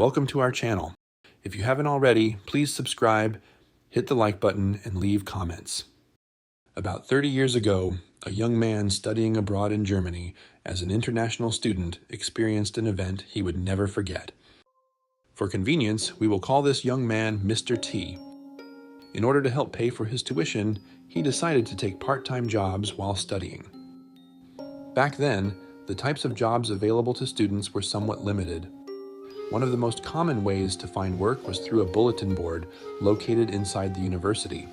Welcome to our channel. If you haven't already, please subscribe, hit the like button, and leave comments. About 30 years ago, a young man studying abroad in Germany as an international student experienced an event he would never forget. For convenience, we will call this young man Mr. T. In order to help pay for his tuition, he decided to take part-time jobs while studying. Back then, the types of jobs available to students were somewhat limited. One of the most common ways to find work was through a bulletin board located inside the university.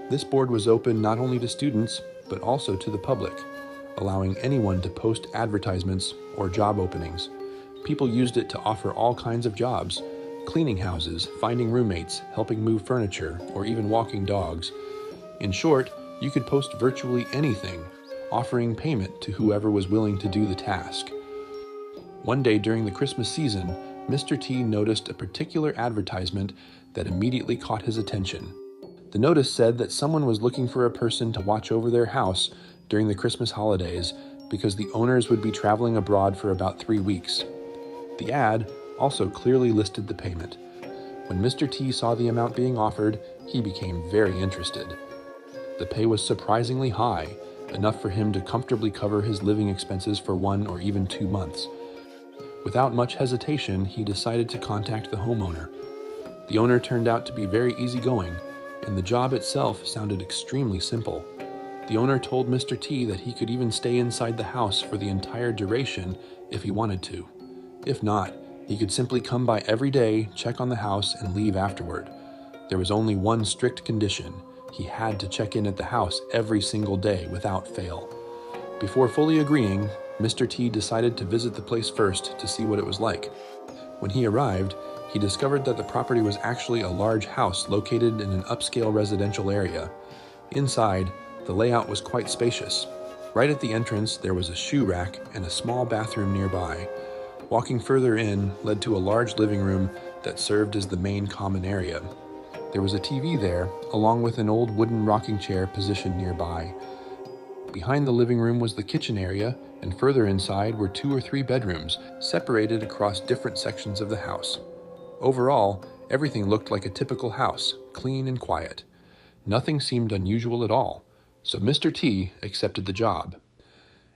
This board was open not only to students, but also to the public, allowing anyone to post advertisements or job openings. People used it to offer all kinds of jobs: cleaning houses, finding roommates, helping move furniture, or even walking dogs. In short, you could post virtually anything, offering payment to whoever was willing to do the task. One day during the Christmas season, Mr. T noticed a particular advertisement that immediately caught his attention. The notice said that someone was looking for a person to watch over their house during the Christmas holidays because the owners would be traveling abroad for about 3 weeks. The ad also clearly listed the payment. When Mr. T saw the amount being offered, he became very interested. The pay was surprisingly high, enough for him to comfortably cover his living expenses for 1 or even 2 months. Without much hesitation, he decided to contact the homeowner. The owner turned out to be very easygoing, and the job itself sounded extremely simple. The owner told Mr. T that he could even stay inside the house for the entire duration if he wanted to. If not, he could simply come by every day, check on the house, and leave afterward. There was only one strict condition: he had to check in at the house every single day without fail. Before fully agreeing, Mr. T decided to visit the place first to see what it was like. When he arrived, he discovered that the property was actually a large house located in an upscale residential area. Inside, the layout was quite spacious. Right at the entrance, there was a shoe rack and a small bathroom nearby. Walking further in led to a large living room that served as the main common area. There was a TV there, along with an old wooden rocking chair positioned nearby. Behind the living room was the kitchen area, and further inside were 2 or 3 bedrooms, separated across different sections of the house. Overall, everything looked like a typical house, clean and quiet. Nothing seemed unusual at all, so Mr. T accepted the job.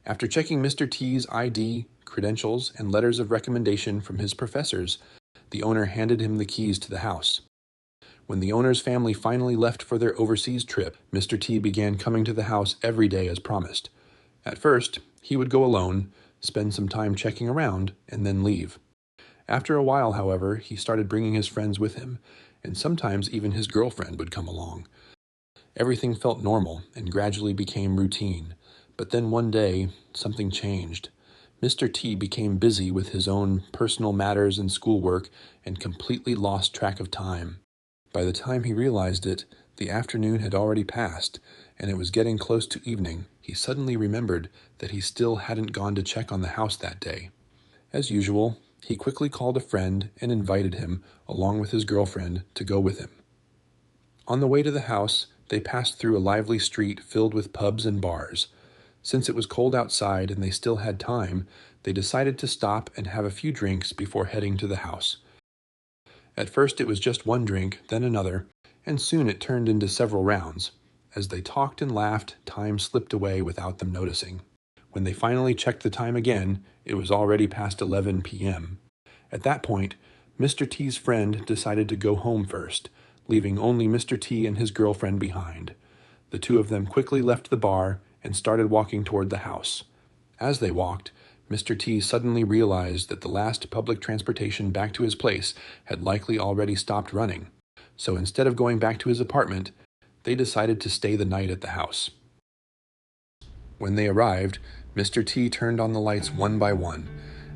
After checking Mr. T's ID, credentials, and letters of recommendation from his professors, the owner handed him the keys to the house. When the owner's family finally left for their overseas trip, Mr. T began coming to the house every day as promised. At first, he would go alone, spend some time checking around, and then leave. After a while, however, he started bringing his friends with him, and sometimes even his girlfriend would come along. Everything felt normal and gradually became routine, but then one day, something changed. Mr. T became busy with his own personal matters and schoolwork and completely lost track of time. By the time he realized it, the afternoon had already passed, and it was getting close to evening. He suddenly remembered that he still hadn't gone to check on the house that day. As usual, he quickly called a friend and invited him, along with his girlfriend, to go with him. On the way to the house, they passed through a lively street filled with pubs and bars. Since it was cold outside and they still had time, they decided to stop and have a few drinks before heading to the house. At first it was just one drink, then another, and soon it turned into several rounds. As they talked and laughed, time slipped away without them noticing. When they finally checked the time again, it was already past 11 p.m. At that point, Mr. T's friend decided to go home first, leaving only Mr. T and his girlfriend behind. The two of them quickly left the bar and started walking toward the house. As they walked, Mr. T suddenly realized that the last public transportation back to his place had likely already stopped running. So instead of going back to his apartment, they decided to stay the night at the house. When they arrived, Mr. T turned on the lights one by one.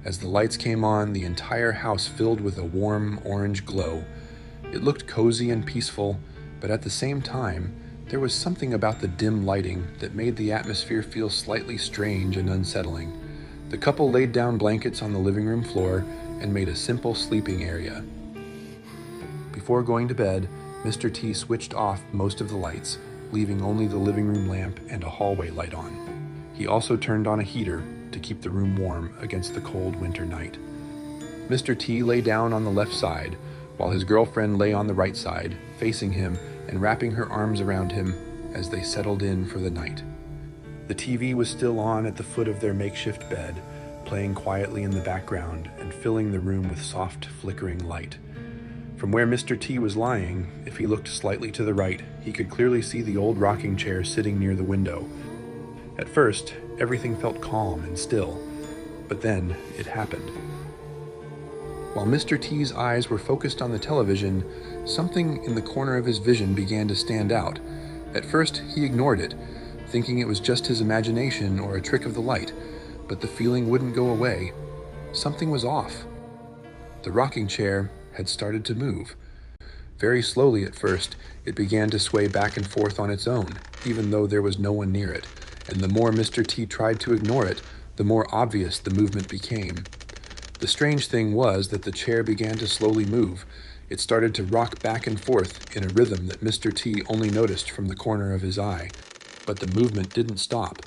As the lights came on, the entire house filled with a warm orange glow. It looked cozy and peaceful, but at the same time, there was something about the dim lighting that made the atmosphere feel slightly strange and unsettling. The couple laid down blankets on the living room floor and made a simple sleeping area. Before going to bed, Mr. T switched off most of the lights, leaving only the living room lamp and a hallway light on. He also turned on a heater to keep the room warm against the cold winter night. Mr. T lay down on the left side, while his girlfriend lay on the right side, facing him and wrapping her arms around him as they settled in for the night. The TV was still on at the foot of their makeshift bed, playing quietly in the background and filling the room with soft, flickering light. From where Mr. T was lying, if he looked slightly to the right, he could clearly see the old rocking chair sitting near the window. At first, everything felt calm and still, but then it happened. While Mr. T's eyes were focused on the television, something in the corner of his vision began to stand out. At first, he ignored it, thinking it was just his imagination or a trick of the light, but the feeling wouldn't go away. Something was off. The rocking chair had started to move. Very slowly at first, it began to sway back and forth on its own, even though there was no one near it, and the more Mr. T tried to ignore it, the more obvious the movement became. The strange thing was that the chair began to slowly move. It started to rock back and forth in a rhythm that Mr. T only noticed from the corner of his eye. But the movement didn't stop.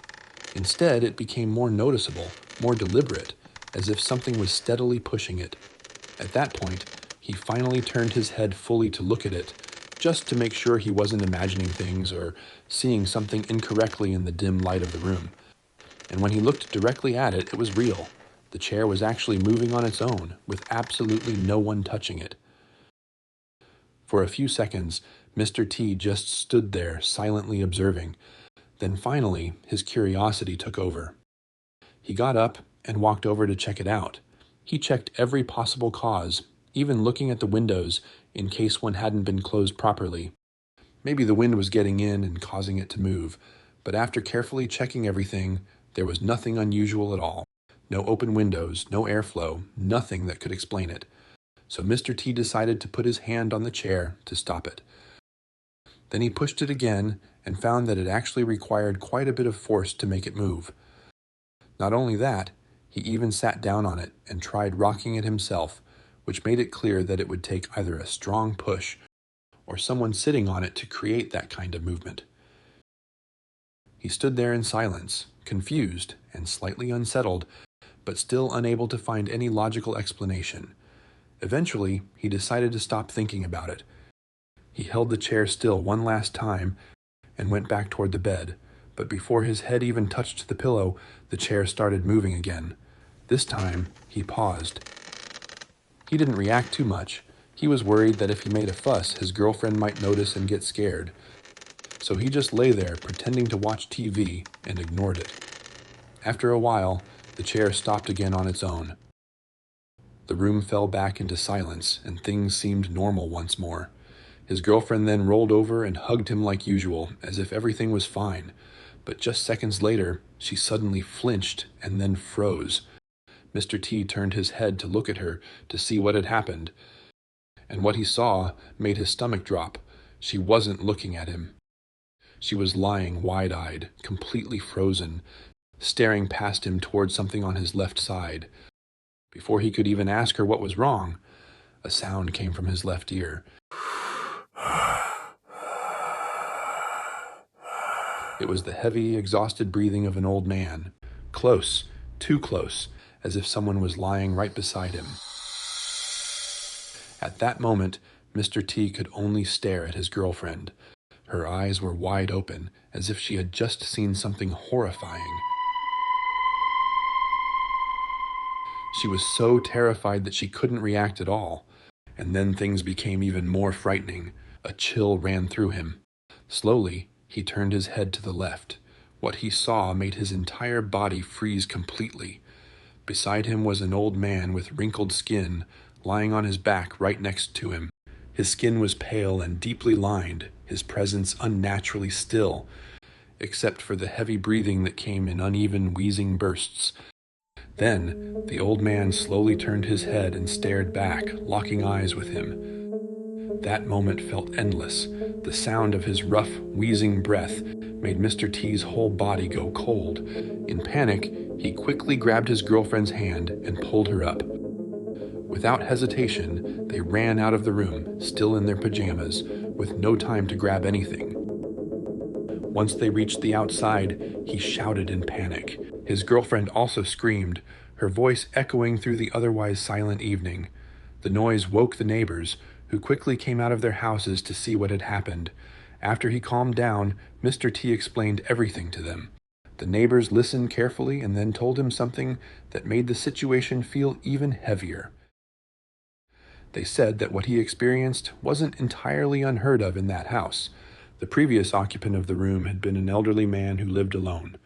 Instead, it became more noticeable, more deliberate, as if something was steadily pushing it. At that point, he finally turned his head fully to look at it, just to make sure he wasn't imagining things or seeing something incorrectly in the dim light of the room. And when he looked directly at it, it was real. The chair was actually moving on its own, with absolutely no one touching it. For a few seconds, Mr. T just stood there, silently observing. Then finally, his curiosity took over. He got up and walked over to check it out. He checked every possible cause, even looking at the windows in case one hadn't been closed properly. Maybe the wind was getting in and causing it to move, but after carefully checking everything, there was nothing unusual at all. No open windows, no airflow, nothing that could explain it. So Mr. T decided to put his hand on the chair to stop it. Then he pushed it again and found that it actually required quite a bit of force to make it move. Not only that, he even sat down on it and tried rocking it himself, which made it clear that it would take either a strong push or someone sitting on it to create that kind of movement. He stood there in silence, confused and slightly unsettled, but still unable to find any logical explanation. Eventually, he decided to stop thinking about it. He held the chair still one last time and went back toward the bed, but before his head even touched the pillow, the chair started moving again. This time, he paused. He didn't react too much. He was worried that if he made a fuss, his girlfriend might notice and get scared. So he just lay there, pretending to watch TV, and ignored it. After a while, the chair stopped again on its own. The room fell back into silence, and things seemed normal once more. His girlfriend then rolled over and hugged him like usual, as if everything was fine. But just seconds later, she suddenly flinched and then froze. Mr. T turned his head to look at her to see what had happened, and what he saw made his stomach drop. She wasn't looking at him. She was lying wide-eyed, completely frozen, staring past him toward something on his left side. Before he could even ask her what was wrong, a sound came from his left ear. It was the heavy, exhausted breathing of an old man. Close, too close, as if someone was lying right beside him. At that moment, Mr. T could only stare at his girlfriend. Her eyes were wide open, as if she had just seen something horrifying. She was so terrified that she couldn't react at all. And then things became even more frightening. A chill ran through him. Slowly, he turned his head to the left. What he saw made his entire body freeze completely. Beside him was an old man with wrinkled skin, lying on his back right next to him. His skin was pale and deeply lined, his presence unnaturally still, except for the heavy breathing that came in uneven, wheezing bursts. Then, the old man slowly turned his head and stared back, locking eyes with him. That moment felt endless. The sound of his rough, wheezing breath made Mr. T's whole body go cold. In panic, he quickly grabbed his girlfriend's hand and pulled her up. Without hesitation, they ran out of the room, still in their pajamas, with no time to grab anything. Once they reached the outside, he shouted in panic. His girlfriend also screamed. her voice echoing through the otherwise silent evening. The noise woke the neighbors, who quickly came out of their houses to see what had happened. After he calmed down, Mr. T explained everything to them. The neighbors listened carefully and then told him something that made the situation feel even heavier. They said that what he experienced wasn't entirely unheard of in that house. The previous occupant of the room had been an elderly man who lived alone.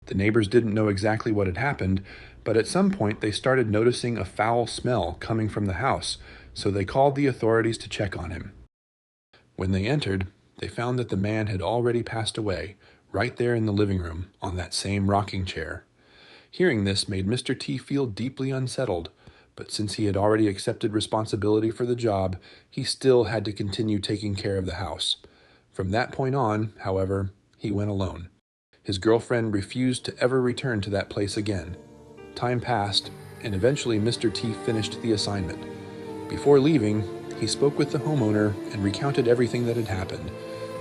The neighbors didn't know exactly what had happened, but at some point they started noticing a foul smell coming from the house, so they called the authorities to check on him. When they entered, they found that the man had already passed away, right there in the living room, on that same rocking chair. Hearing this made Mr. T feel deeply unsettled, but since he had already accepted responsibility for the job, he still had to continue taking care of the house. From that point on, however, he went alone. His girlfriend refused to ever return to that place again. Time passed, and eventually Mr. T finished the assignment. Before leaving, he spoke with the homeowner and recounted everything that had happened.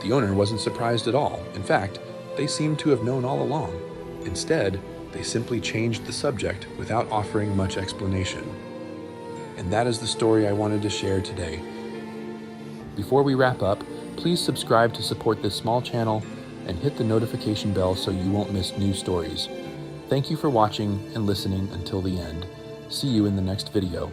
The owner wasn't surprised at all. In fact, they seemed to have known all along. Instead, they simply changed the subject without offering much explanation. And that is the story I wanted to share today. Before we wrap up, please subscribe to support this small channel and hit the notification bell so you won't miss new stories. Thank you for watching and listening until the end. See you in the next video.